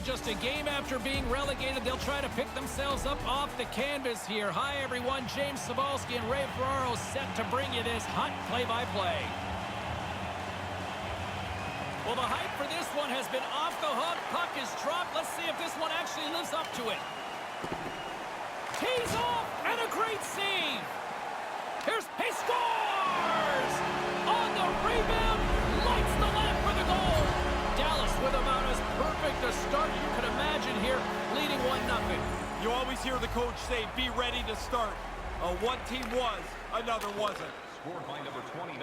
just a game after being relegated, they'll try to pick themselves up off the canvas here. Hi, everyone. James Cebulski and Ray Ferraro set to bring you this hot play-by-play. Well, the hype for this one has been off the hook. Puck is dropped. Let's see if this one actually lives up to it. Tees off, and a great save. He scores! On the rebound, lights the lamp for the goal. Dallas with about as perfect a start you could imagine here, leading 1-0. You always hear the coach say, be ready to start. One team was, another wasn't. Scored by number 29,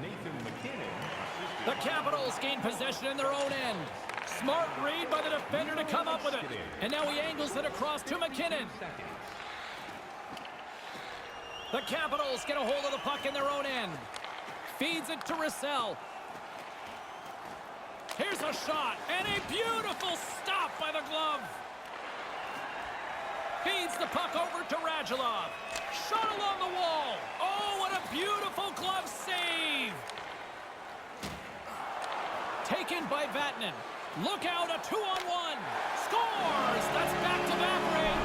Nathan McKinnon. The Capitals gain possession in their own end. Smart read by the defender to come up with it. And now he angles it across to McKinnon. The Capitals get a hold of the puck in their own end. Feeds it to Roussel. Here's a shot, and a beautiful stop by the glove. Feeds the puck over to Radulov. Shot along the wall. Oh, what a beautiful glove save. Taken by Vatanen. Look out, a 2-on-1. Scores! That's back-to-back, Ray.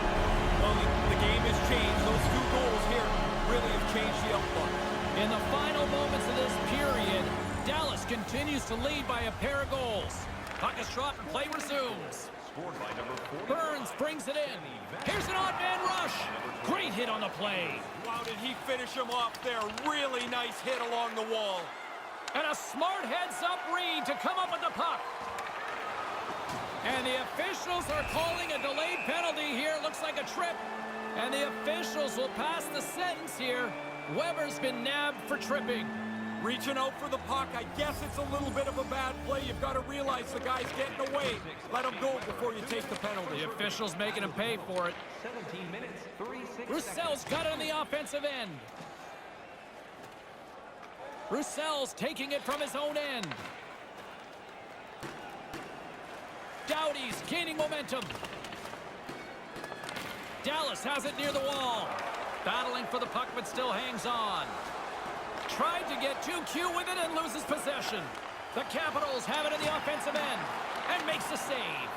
Well, the game has changed. Those 2 goals here really have changed the outlook. In the final moments of this period, Dallas continues to lead by a pair of goals. Puck is dropped and play resumes. Scored by number 40. Burns brings it in. Here's an odd man rush. Great hit on the play. Wow, did he finish him off there? Really nice hit along the wall. And a smart heads-up read to come up with the puck. And the officials are calling a delayed penalty here. Looks like a trip. And the officials will pass the sentence here. Weber's been nabbed for tripping. Reaching out for the puck. I guess it's a little bit of a bad play. You've got to realize the guy's getting away. Let him go before you take the penalty. The officials making him pay for it. 17 minutes, 36 Roussel's got it on the offensive end. Roussel's taking it from his own end. Doughty's gaining momentum. Dallas has it near the wall. Battling for the puck, but still hangs on. Tried to get too cute with it and loses possession. The Capitals have it in the offensive end and makes the save.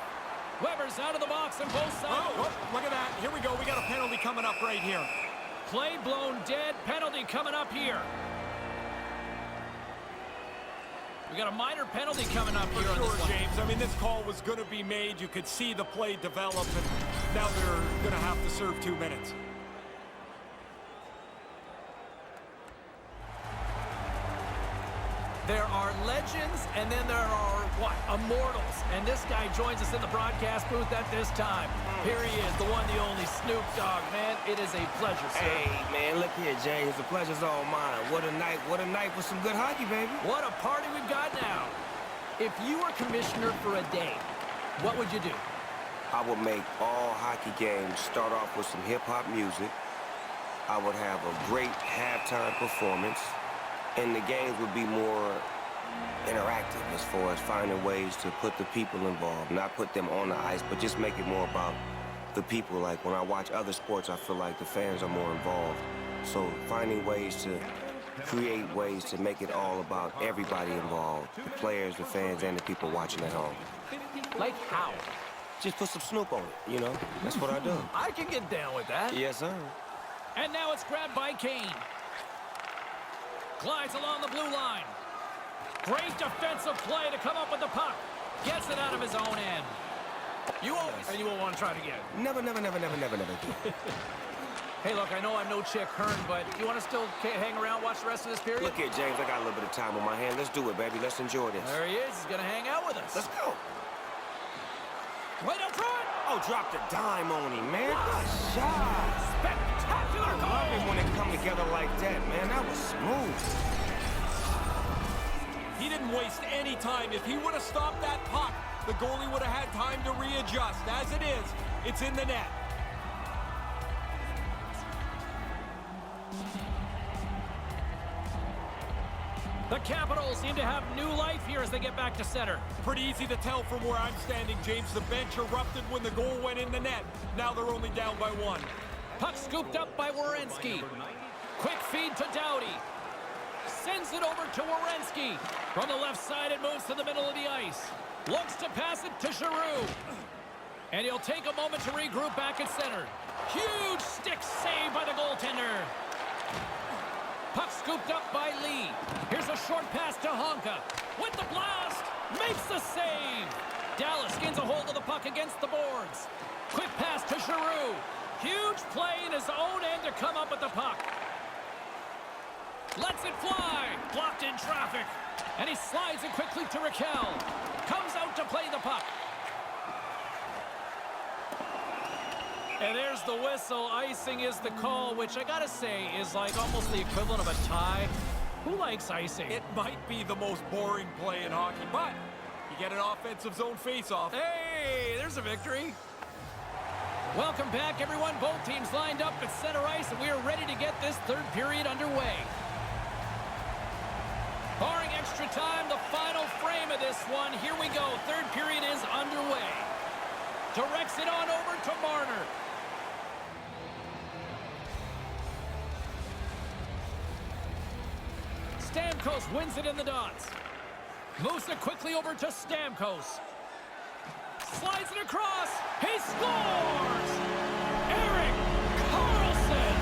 Weber's out of the box on both sides. Oh, look at that. Here we go. We got a penalty coming up right here. Play blown dead. Penalty coming up here. We got a minor penalty coming up here on this one. James. I mean, this call was going to be made. You could see the play develop, and now they're going to have to serve 2 minutes. There are legends, and then there are, what, immortals. And this guy joins us in the broadcast booth at this time. Here he is, the one, the only Snoop Dogg, man. It is a pleasure, sir. Hey, man, look here, James. The pleasure's all mine. What a night with some good hockey, baby. What a party we've got now. If you were commissioner for a day, what would you do? I would make all hockey games start off with some hip-hop music. I would have a great halftime performance. And the games would be more interactive as far as finding ways to put the people involved. Not put them on the ice, but just make it more about the people. Like when I watch other sports, I feel like the fans are more involved. So finding ways to create ways to make it all about everybody involved. The players, the fans, and the people watching at home. Like how? Just put some Snoop on it, you know? That's what I do. I can get down with that. Yes, sir. And now it's grabbed by Kane. Glides along the blue line. Great defensive play to come up with the puck. Gets it out of his own end. You always... And you won't want to try it again. Never. Hey, look, I know I'm no Chick Hearn, but you want to still hang around, watch the rest of this period? Look here, James, I got a little bit of time on my hand. Let's do it, baby. Let's enjoy this. There he is. He's going to hang out with us. Let's go. Right up front. Oh, dropped a dime on him, man. Good shot. Spectacular I love it goal. when they come together like that, man. That was smooth. He didn't waste any time. If he would have stopped that puck, the goalie would have had time to readjust. As it is, it's in the net. The Capitals seem to have new life here as they get back to center. Pretty easy to tell from where I'm standing, James. The bench erupted when the goal went in the net. Now they're only down by 1. Puck scooped up by Werenski. Quick feed to Doughty. Sends it over to Werenski. From the left side, it moves to the middle of the ice. Looks to pass it to Giroux. And he'll take a moment to regroup back at center. Huge stick save by the goaltender. Puck scooped up by Lee. Here's a short pass to Honka. With the blast, makes the save. Dallas gains a hold of the puck against the boards. Quick pass to Giroux. Huge play in his own end to come up with the puck. Lets it fly. Blocked in traffic. And he slides it quickly to Raquel. Comes out to play the puck. And there's the whistle. Icing is the call, which I gotta say is like almost the equivalent of a tie. Who likes icing? It might be the most boring play in hockey, but you get an offensive zone face-off. Hey, there's a victory. Welcome back, everyone. Both teams lined up at center ice, and we are ready to get this third period underway. Barring extra time, the final frame of this one. Here we go. Third period is underway. Directs it on over to Marner. Stamkos wins it in the dots. Moves it quickly over to Stamkos. Slides it across. He scores! Erik Karlsson!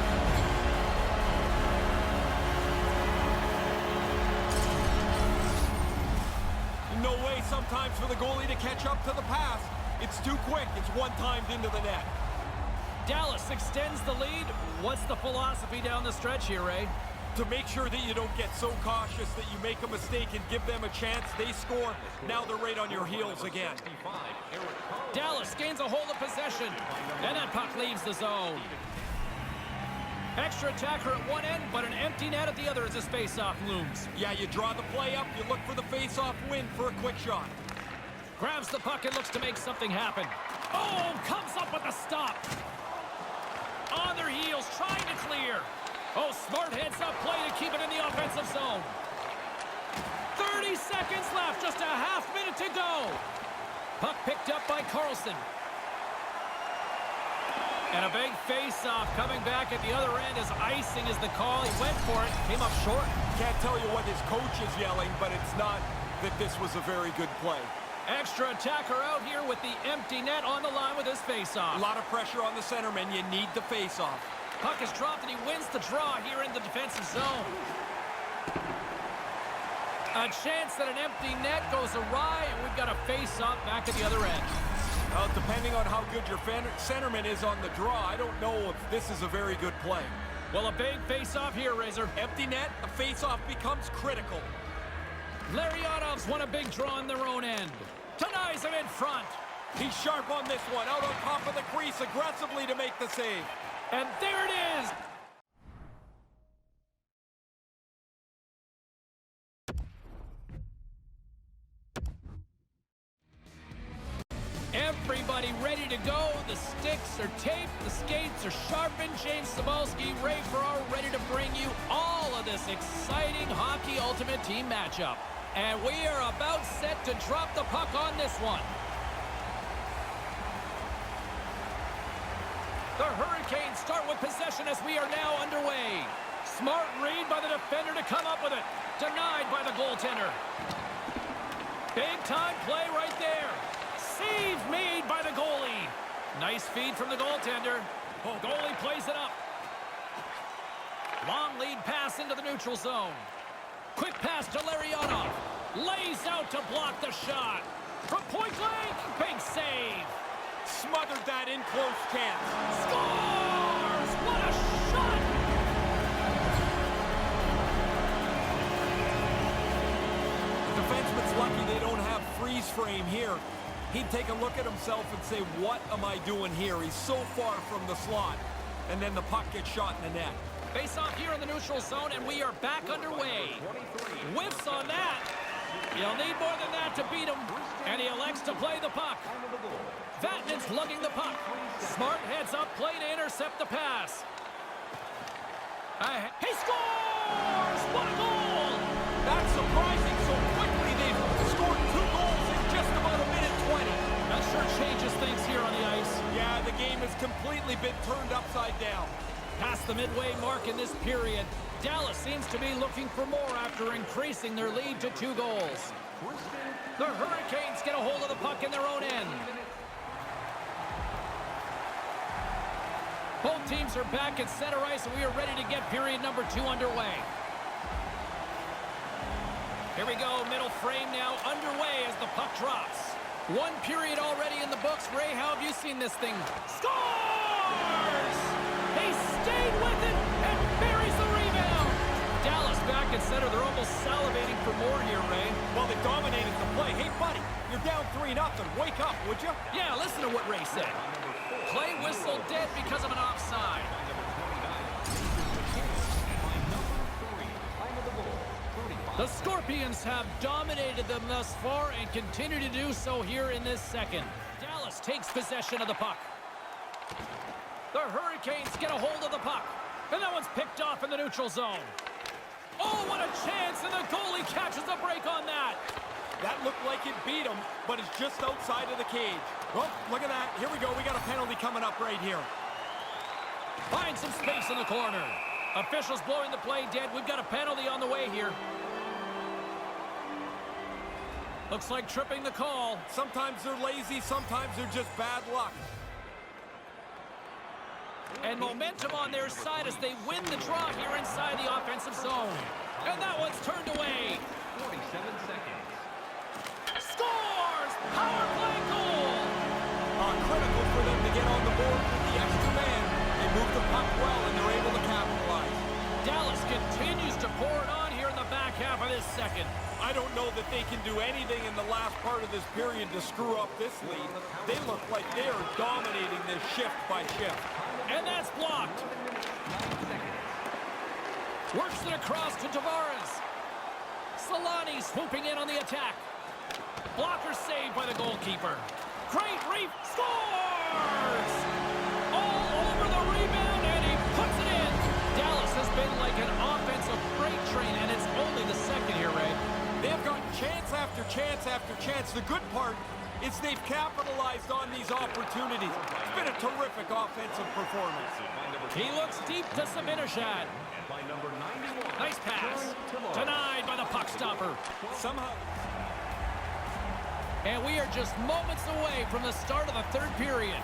No way sometimes for the goalie to catch up to the pass. It's too quick. It's one-timed into the net. Dallas extends the lead. What's the philosophy down the stretch here, Ray? To make sure that you don't get so cautious that you make a mistake and give them a chance, they score. Now they're right on your heels again. Dallas gains a hold of possession. And that puck leaves the zone. Extra attacker at one end, but an empty net at the other as this face-off looms. Yeah, you draw the play up, you look for the face-off win for a quick shot. Grabs the puck and looks to make something happen. Oh, comes up with a stop. On their heels, trying to clear. Oh, smart heads-up play to keep it in the offensive zone. 30 seconds left, just a half minute to go. Puck picked up by Karlsson. And a big face-off coming back at the other end as icing is the call. He went for it, came up short. Can't tell you what his coach is yelling, but it's not that this was a very good play. Extra attacker out here with the empty net on the line with his face-off. A lot of pressure on the centerman. You need the face-off. Puck is dropped and he wins the draw here in the defensive zone. A chance that an empty net goes awry, and we've got a face-off back at the other end. Well, depending on how good your centerman is on the draw, I don't know if this is a very good play. Well, a big face-off here, Razor. Empty net, a face-off becomes critical. Larionov's won a big draw on their own end. Denies him in front. He's sharp on this one, out on top of the crease aggressively to make the save. And there it is. Everybody ready to go. The sticks are taped, the skates are sharpened. James Cybulski, Ray Ferraro ready to bring you all of this exciting Hockey Ultimate Team matchup. And we are about set to drop the puck on this one. The Hurricanes start with possession as we are now underway. Smart read by the defender to come up with it. Denied by the goaltender. Big time play right there. Save made by the goalie. Nice feed from the goaltender. Oh, goalie plays it up. Long lead pass into the neutral zone. Quick pass to Larionov. Lays out to block the shot. From point blank, big save. Smothered that in close chance. Scores! What a shot! The defenseman's lucky they don't have freeze frame here. He'd take a look at himself and say, what am I doing here? He's so far from the slot. And then the puck gets shot in the net. Face off here in the neutral zone, and we are back underway. Whiffs on that. He'll need more than that to beat him. And he elects to play the puck. Vatanen's lugging the puck. Smart heads up play to intercept the pass. He scores! What a goal! That's surprising. So quickly they've scored 2 goals in just about a minute 20. That sure changes things here on the ice. Yeah, the game has completely been turned upside down. Past the midway mark in this period, Dallas seems to be looking for more after increasing their lead to 2 goals. The Hurricanes get a hold of the puck in their own end. Both teams are back at center ice, and we are ready to get period number 2 underway. Here we go, middle frame now underway as the puck drops. 1 period already in the books. Ray, how have you seen this thing? Scores! He stayed with it and buries the rebound. Dallas back at center. They're almost salivating for more here, Ray. Well, they dominated the play. Hey, buddy, you're down 3-0. Wake up, would you? Yeah, listen to what Ray said. Play whistle dead because of an offside. The Scorpions have dominated them thus far and continue to do so here in this second. Dallas takes possession of the puck. The Hurricanes get a hold of the puck. And that one's picked off in the neutral zone. Oh, what a chance, and the goalie catches a break on that. That looked like it beat him, but it's just outside of the cage. Well, look at that. Here we go. We got a penalty coming up right here. Find some space in the corner. Officials blowing the play dead. We've got a penalty on the way here. Looks like tripping the call. Sometimes they're lazy, sometimes they're just bad luck. And momentum on their side as they win the draw here inside the offensive zone. And that one's turned away. 47 seconds. Scores! Power play goal! Critical for them to get on the board with the extra man. They move the puck well and they're able to capitalize. Dallas continues to pour it on here in the back half of this second. I don't know that they can do anything in the last part of this period to screw up this lead. They look like they are dominating this shift by shift. And that's blocked. Works it across to Tavares. Solani swooping in on the attack. Blocker saved by the goalkeeper. Great reef. Scores! All over the rebound, and he puts it in. Dallas has been like an offensive freight train, and it's only the second here, Ray. They've gotten chance after chance after chance. The good part is they've capitalized on these opportunities. It's been a terrific offensive performance. He looks deep to Sabinishad. Nice pass. Denied by the puck stopper. Somehow. And we are just moments away from the start of the third period.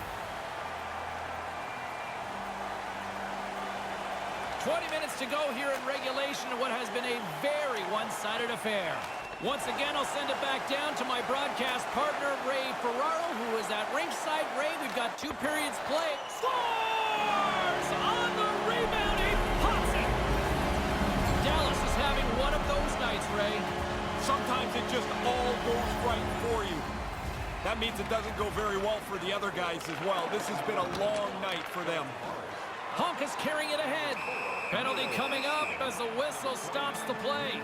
20 minutes to go here in regulation in what has been a very one-sided affair. Once again, I'll send it back down to my broadcast partner, Ray Ferraro, who is at ringside. Ray, we've got 2 periods played. Scores! On the rebound, he pots it! Dallas is having one of those nights, Ray. Sometimes it just all goes right for you. That means it doesn't go very well for the other guys as well. This has been a long night for them. Honk is carrying it ahead. Penalty coming up as the whistle stops the play.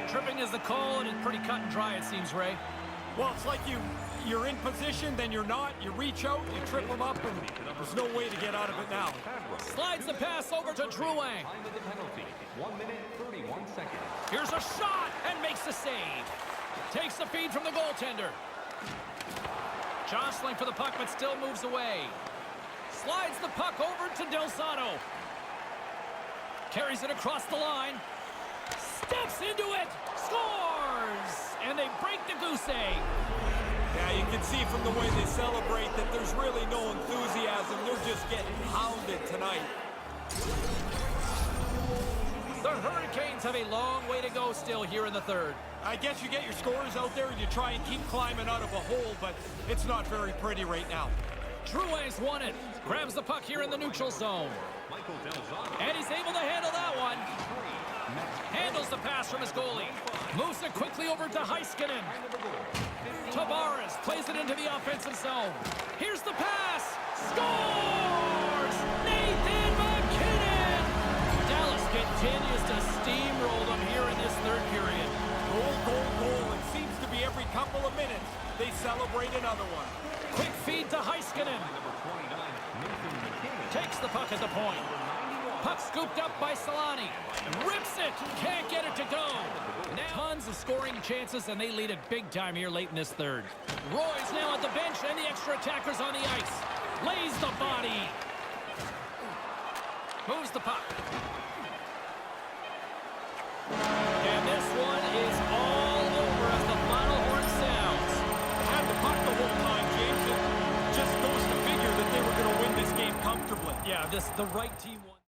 Tripping is the call, and it's pretty cut and dry, it seems, Ray. Well, it's like you're in position, then you're not. You reach out, you trip them up, and there's no way to get out of it now. Slides the pass over to Drouin. 1 minute, 31 seconds. Here's a shot, and makes the save. Takes the feed from the goaltender. Jostling for the puck, but still moves away. Slides the puck over to Del Zotto. Carries it across the line. Steps into it. Scores! And they break the goose egg. Yeah, you can see from the way they celebrate that there's really no enthusiasm. They're just getting hounded tonight. The Hurricanes have a long way to go still here in the third. I guess you get your scores out there and you try and keep climbing out of a hole, but it's not very pretty right now. Drouin's won it. Grabs the puck here in the neutral zone. And he's able to handle that one. Handles the pass from his goalie. Moves it quickly over to Heiskanen. Tavares plays it into the offensive zone. Here's the pass. Scores! Nathan McKinnon! Dallas continues to steamroll them here in this third period. Goal, goal, goal. It seems to be every couple of minutes they celebrate another one. Quick feed to Heiskanen. Takes the puck at the point. Puck scooped up by Solani. Rips it. Can't get it to go. Now tons of scoring chances, and they lead it big time here late in this third. Roy's now at the bench, and the extra attackers on the ice. Lays the body. Moves the puck. And this one is all over as the final horn sounds. Had the puck the whole time, James. It just goes to figure. the right team won.